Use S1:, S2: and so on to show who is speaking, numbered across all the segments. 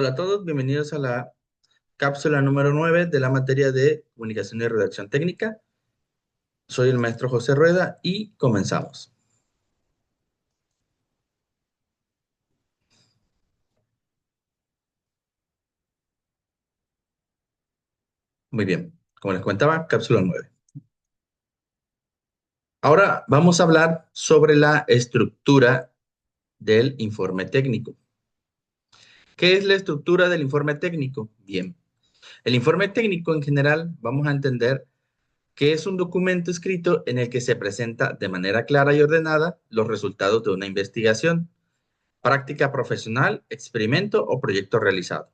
S1: Hola a todos, bienvenidos a la cápsula número 9 de la materia de comunicación y redacción técnica. Soy el maestro José Rueda y comenzamos. Muy bien, como les comentaba, cápsula 9. Ahora vamos a hablar sobre la estructura del informe técnico. ¿Qué es la estructura del informe técnico? Bien, el informe técnico en general vamos a entender que es un documento escrito en el que se presenta de manera clara y ordenada los resultados de una investigación, práctica profesional, experimento o proyecto realizado.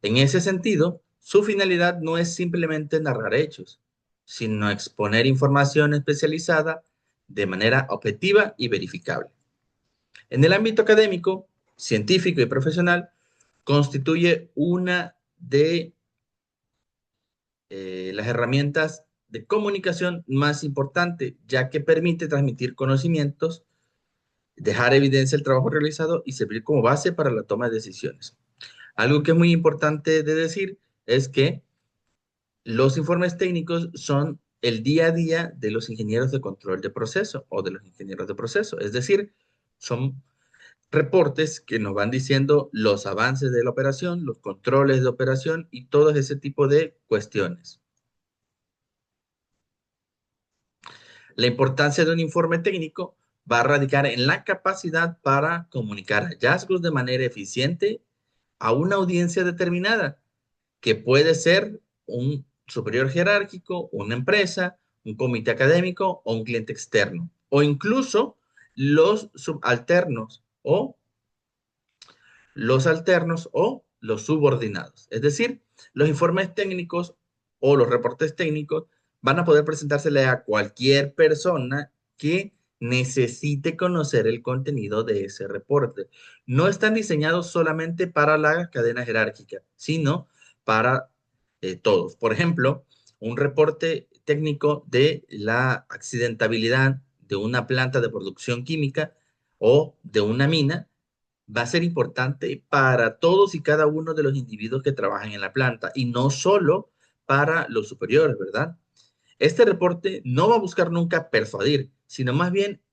S1: En ese sentido, su finalidad no es simplemente narrar hechos, sino exponer información especializada de manera objetiva y verificable. En el ámbito académico, científico y profesional, constituye una de las herramientas de comunicación más importante, ya que permite transmitir conocimientos, dejar evidencia el trabajo realizado y servir como base para la toma de decisiones. Algo que es muy importante de decir es que los informes técnicos son el día a día de los ingenieros de control de proceso o de los ingenieros de proceso. Es decir, son reportes que nos van diciendo los avances de la operación, los controles de operación y todo ese tipo de cuestiones. La importancia de un informe técnico va a radicar en la capacidad para comunicar hallazgos de manera eficiente a una audiencia determinada, que puede ser un superior jerárquico, una empresa, un comité académico o un cliente externo, o incluso los subalternos o los subordinados. Es decir, los informes técnicos o los reportes técnicos van a poder presentársele a cualquier persona que necesite conocer el contenido de ese reporte. No están diseñados solamente para la cadena jerárquica, sino para todos. Por ejemplo, un reporte técnico de la accidentabilidad de una planta de producción química o de una mina va a ser importante para todos y cada uno de los individuos que trabajan en la planta y no solo para los superiores, ¿verdad? Este reporte no va a buscar nunca persuadir, sino más bien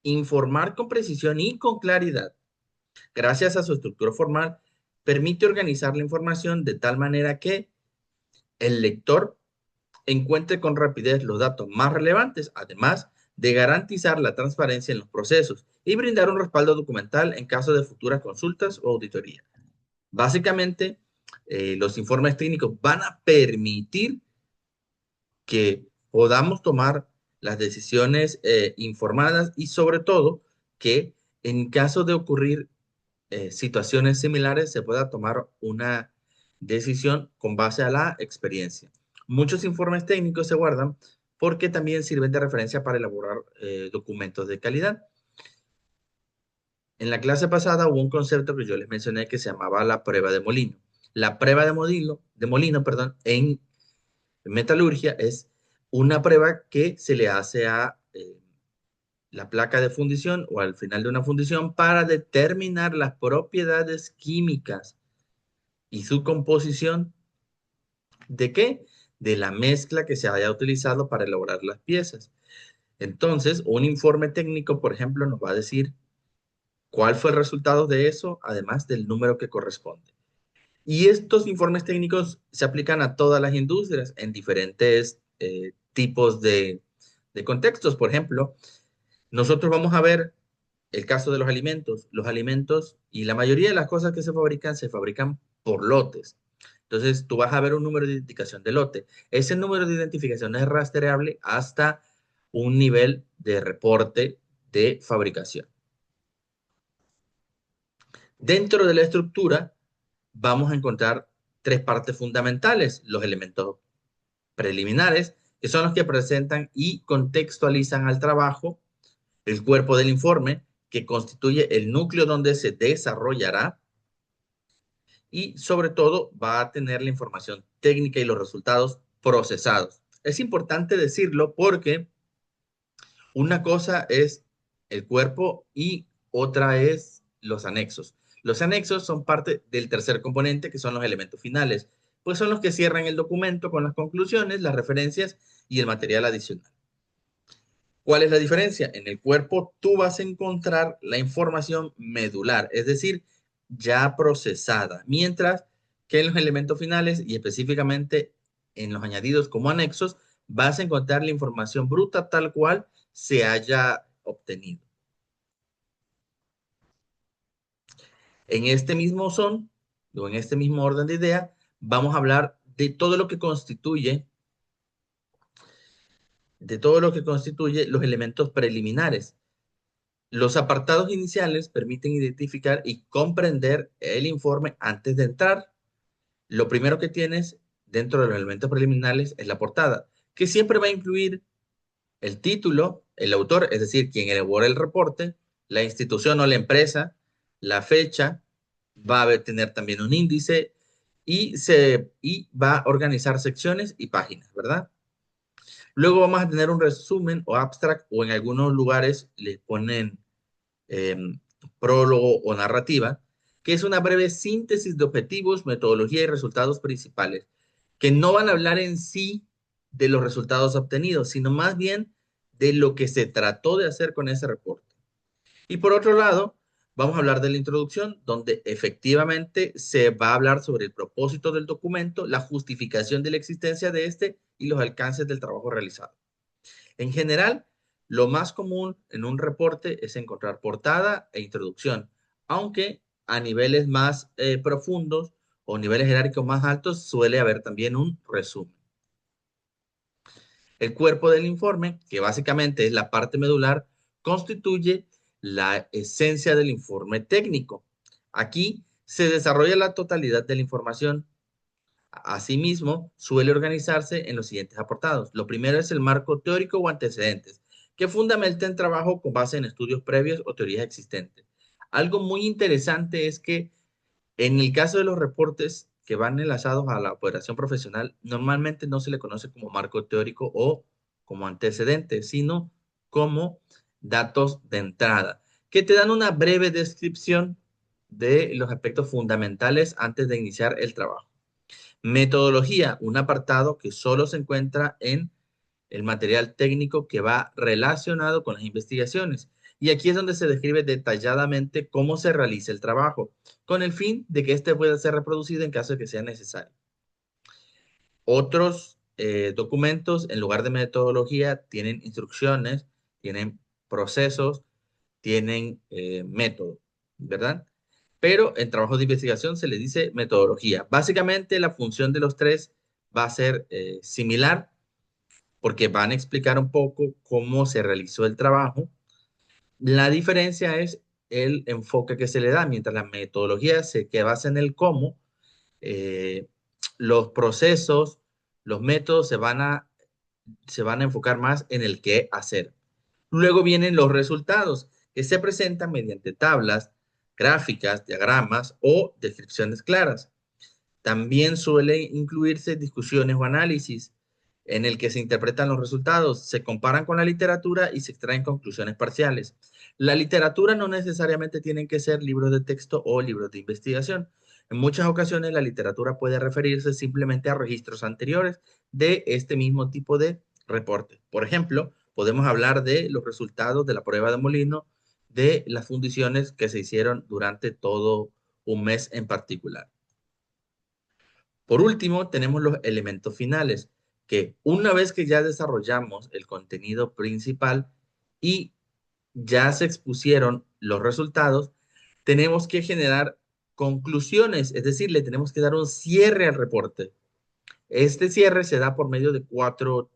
S1: informar con precisión y con claridad. Gracias a su estructura formal, permite organizar la información de tal manera que el lector encuentre con rapidez los datos más relevantes, además de garantizar la transparencia en los procesos y brindar un respaldo documental en caso de futuras consultas o auditoría. Básicamente, los informes técnicos van a permitir que podamos tomar las decisiones informadas y sobre todo que en caso de ocurrir situaciones similares se pueda tomar una decisión con base a la experiencia. Muchos informes técnicos se guardan porque también sirven de referencia para elaborar documentos de calidad. En la clase pasada hubo un concepto que yo les mencioné que se llamaba la prueba de molino. La prueba de molino, perdón, en metalurgia es una prueba que se le hace a la placa de fundición o al final de una fundición para determinar las propiedades químicas y su composición. ¿De qué? De la mezcla que se haya utilizado para elaborar las piezas. Entonces, un informe técnico, por ejemplo, nos va a decir cuál fue el resultado de eso, además del número que corresponde. Y estos informes técnicos se aplican a todas las industrias en diferentes tipos de contextos. Por ejemplo, nosotros vamos a ver el caso de los alimentos. Los alimentos y la mayoría de las cosas que se fabrican por lotes. Entonces, tú vas a ver un número de identificación de lote. Ese número de identificación es rastreable hasta un nivel de reporte de fabricación. Dentro de la estructura, vamos a encontrar tres partes fundamentales: los elementos preliminares, que son los que presentan y contextualizan al trabajo; el cuerpo del informe, que constituye el núcleo donde se desarrollará; y sobre todo va a tener la información técnica y los resultados procesados. Es importante decirlo porque una cosa es el cuerpo y otra es los anexos. Los anexos son parte del tercer componente, que son los elementos finales, pues son los que cierran el documento con las conclusiones, las referencias y el material adicional. ¿Cuál es la diferencia? En el cuerpo tú vas a encontrar la información medular, es decir, ya procesada, mientras que en los elementos finales y específicamente en los añadidos como anexos, vas a encontrar la información bruta tal cual se haya obtenido. En este mismo son, o en este mismo orden de idea, vamos a hablar de todo lo que constituye los elementos preliminares. Los apartados iniciales permiten identificar y comprender el informe antes de entrar. Lo primero que tienes dentro de los elementos preliminares es la portada, que siempre va a incluir el título, el autor, es decir, quien elabora el reporte, la institución o la empresa, la fecha, va a tener también un índice y va a organizar secciones y páginas, ¿verdad? Luego vamos a tener un resumen o abstract, o en algunos lugares le ponen eh, prólogo o narrativa, que es una breve síntesis de objetivos, metodología y resultados principales, que no van a hablar en sí de los resultados obtenidos, sino más bien de lo que se trató de hacer con ese reporte. Y por otro lado, vamos a hablar de la introducción, donde efectivamente se va a hablar sobre el propósito del documento, la justificación de la existencia de este y los alcances del trabajo realizado. En general, lo más común en un reporte es encontrar portada e introducción, aunque a niveles más profundos o niveles jerárquicos más altos suele haber también un resumen. El cuerpo del informe, que básicamente es la parte medular, constituye la esencia del informe técnico. Aquí se desarrolla la totalidad de la información. Asimismo, suele organizarse en los siguientes apartados. Lo primero es el marco teórico o antecedentes, que fundamenta el trabajo con base en estudios previos o teorías existentes. Algo muy interesante es que en el caso de los reportes que van enlazados a la operación profesional, normalmente no se le conoce como marco teórico o como antecedente, sino como datos de entrada, que te dan una breve descripción de los aspectos fundamentales antes de iniciar el trabajo. Metodología, un apartado que solo se encuentra en el material técnico que va relacionado con las investigaciones. Y aquí es donde se describe detalladamente cómo se realiza el trabajo, con el fin de que éste pueda ser reproducido en caso de que sea necesario. Otros documentos, en lugar de metodología, tienen instrucciones, tienen procesos, tienen método, ¿verdad? Pero en trabajos de investigación se le dice metodología. Básicamente la función de los tres va a ser similar porque van a explicar un poco cómo se realizó el trabajo. La diferencia es el enfoque que se le da, mientras la metodología que basa en el cómo, eh, los procesos, los métodos se van a enfocar más en el qué hacer. Luego vienen los resultados, que se presentan mediante tablas, gráficas, diagramas o descripciones claras. También suele incluirse discusiones o análisis en el que se interpretan los resultados, se comparan con la literatura y se extraen conclusiones parciales. La literatura no necesariamente tienen que ser libros de texto o libros de investigación. En muchas ocasiones la literatura puede referirse simplemente a registros anteriores de este mismo tipo de reporte. Por ejemplo, podemos hablar de los resultados de la prueba de molino de las fundiciones que se hicieron durante todo un mes en particular. Por último, tenemos los elementos finales, que una vez que ya desarrollamos el contenido principal y ya se expusieron los resultados, tenemos que generar conclusiones, es decir, le tenemos que dar un cierre al reporte. Este cierre se da por medio de cuatro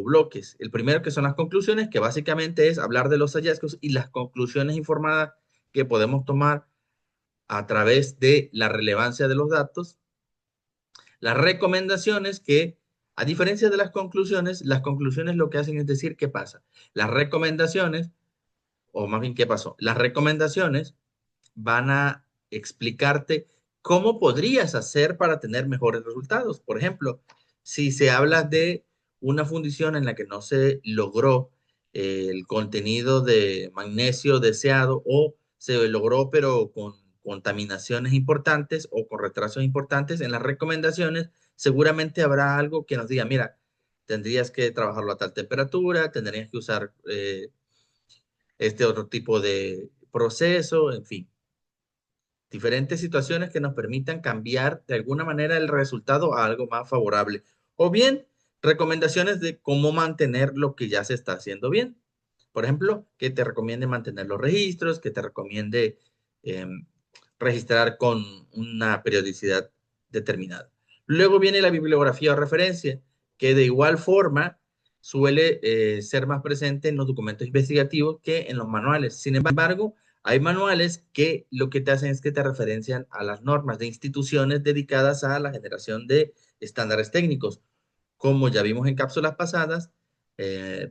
S1: bloques. El primero que son las conclusiones, que básicamente es hablar de los hallazgos y las conclusiones informadas que podemos tomar a través de la relevancia de los datos. Las recomendaciones que, a diferencia de las conclusiones lo que hacen es decir qué pasa. Las recomendaciones, o más bien qué pasó, las recomendaciones van a explicarte cómo podrías hacer para tener mejores resultados. Por ejemplo, si se habla de una fundición en la que no se logró el contenido de magnesio deseado o se logró, pero con contaminaciones importantes o con retrasos importantes en las recomendaciones, seguramente habrá algo que nos diga, mira, tendrías que trabajarlo a tal temperatura, tendrías que usar este otro tipo de proceso, en fin, diferentes situaciones que nos permitan cambiar de alguna manera el resultado a algo más favorable. O bien, recomendaciones de cómo mantener lo que ya se está haciendo bien. Por ejemplo, que te recomiende mantener los registros, que te recomiende eh, registrar con una periodicidad determinada. Luego viene la bibliografía o referencia, que de igual forma suele ser más presente en los documentos investigativos que en los manuales. Sin embargo, hay manuales que lo que te hacen es que te referencian a las normas de instituciones dedicadas a la generación de estándares técnicos, como ya vimos en cápsulas pasadas,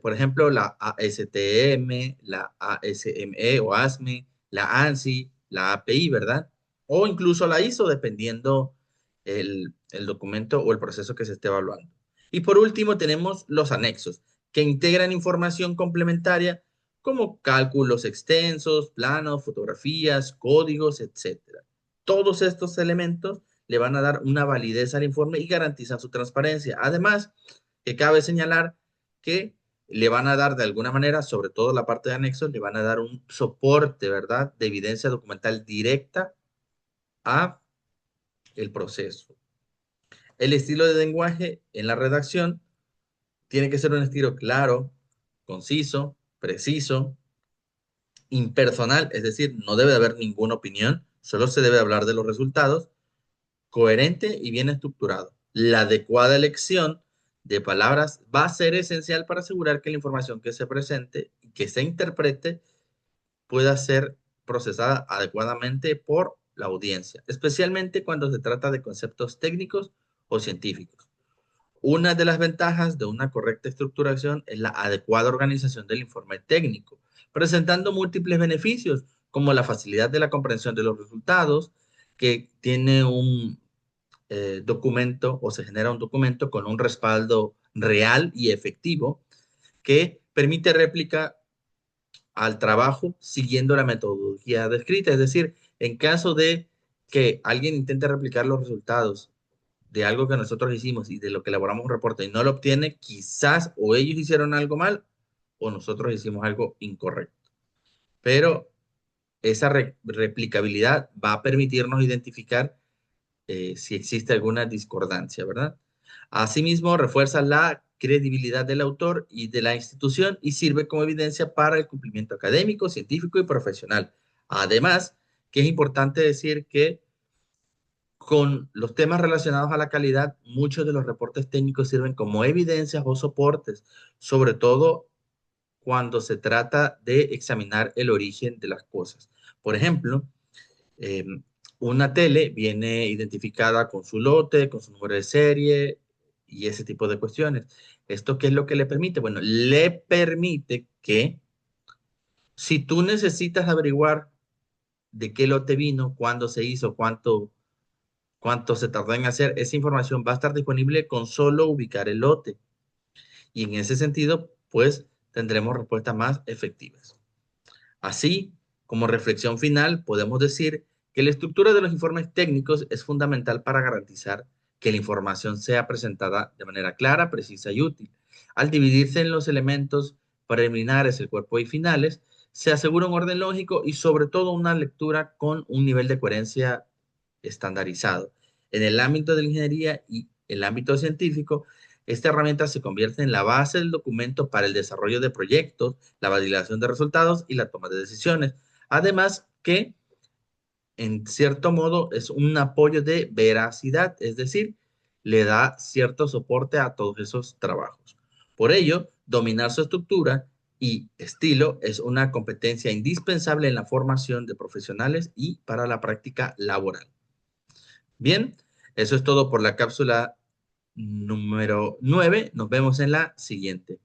S1: por ejemplo, la ASTM, la ASME o ASME, la ANSI, la API, ¿verdad? O incluso la ISO, dependiendo el documento o el proceso que se esté evaluando. Y por último, tenemos los anexos, que integran información complementaria como cálculos extensos, planos, fotografías, códigos, etcétera. Todos estos elementos le van a dar una validez al informe y garantizan su transparencia. Además, que cabe señalar que le van a dar de alguna manera, sobre todo la parte de anexos, le van a dar un soporte, ¿verdad?, de evidencia documental directa a el proceso. El estilo de lenguaje en la redacción tiene que ser un estilo claro, conciso, preciso, impersonal, es decir, no debe haber ninguna opinión, solo se debe hablar de los resultados, coherente y bien estructurado. La adecuada elección de palabras va a ser esencial para asegurar que la información que se presente y que se interprete pueda ser procesada adecuadamente por la audiencia, especialmente cuando se trata de conceptos técnicos o científicos. Una de las ventajas de una correcta estructuración es la adecuada organización del informe técnico, presentando múltiples beneficios, como la facilidad de la comprensión de los resultados, que tiene un documento o se genera un documento con un respaldo real y efectivo que permite réplica al trabajo siguiendo la metodología descrita. Es decir, en caso de que alguien intente replicar los resultados de algo que nosotros hicimos y de lo que elaboramos un reporte y no lo obtiene, quizás o ellos hicieron algo mal o nosotros hicimos algo incorrecto. Pero esa replicabilidad va a permitirnos identificar si existe alguna discordancia, ¿verdad? Asimismo, refuerza la credibilidad del autor y de la institución y sirve como evidencia para el cumplimiento académico, científico y profesional. Además, que es importante decir que con los temas relacionados a la calidad, muchos de los reportes técnicos sirven como evidencias o soportes, sobre todo cuando se trata de examinar el origen de las cosas. Por ejemplo, eh, una tele viene identificada con su lote, con su número de serie y ese tipo de cuestiones. ¿Esto qué es lo que le permite? Bueno, le permite que si tú necesitas averiguar de qué lote vino, cuándo se hizo, cuánto se tardó en hacer, esa información va a estar disponible con solo ubicar el lote. Y en ese sentido, pues tendremos respuestas más efectivas. Así, como reflexión final, podemos decir que la estructura de los informes técnicos es fundamental para garantizar que la información sea presentada de manera clara, precisa y útil. Al dividirse en los elementos preliminares, el cuerpo y finales, se asegura un orden lógico y sobre todo una lectura con un nivel de coherencia estandarizado. En el ámbito de la ingeniería y el ámbito científico, esta herramienta se convierte en la base del documento para el desarrollo de proyectos, la validación de resultados y la toma de decisiones. Además que, en cierto modo, es un apoyo de veracidad, es decir, le da cierto soporte a todos esos trabajos. Por ello, dominar su estructura y estilo es una competencia indispensable en la formación de profesionales y para la práctica laboral. Bien, eso es todo por la cápsula número 9. Nos vemos en la siguiente.